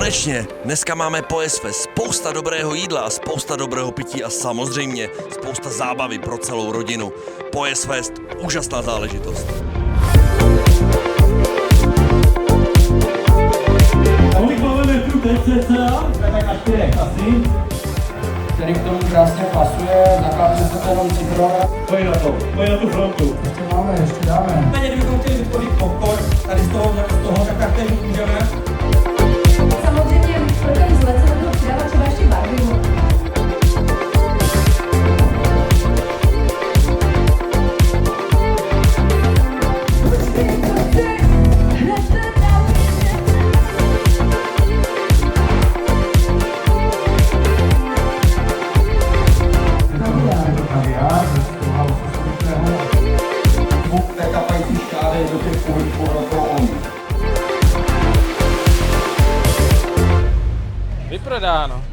Konečně, dneska máme Pojesfest, spousta dobrého jídla a spousta dobrého pití a samozřejmě spousta zábavy pro celou rodinu. Pojesfest, úžasná záležitost. Kolik máme metrů teď cca? Tak na 4 asi. Který k tomu krásně pasuje, zakáže se to jenom citronové. Pojď na tu frontu. Ještě dáme. Kdybychom chtěli vytvořit popcorn, tady z toho, tak taktéž můžeme. Samozřejmě pro ten vzhled se do toho přidává třeba ještě barvivu. Nekapající škály do těch pohybů okolo on. Vyprodáno.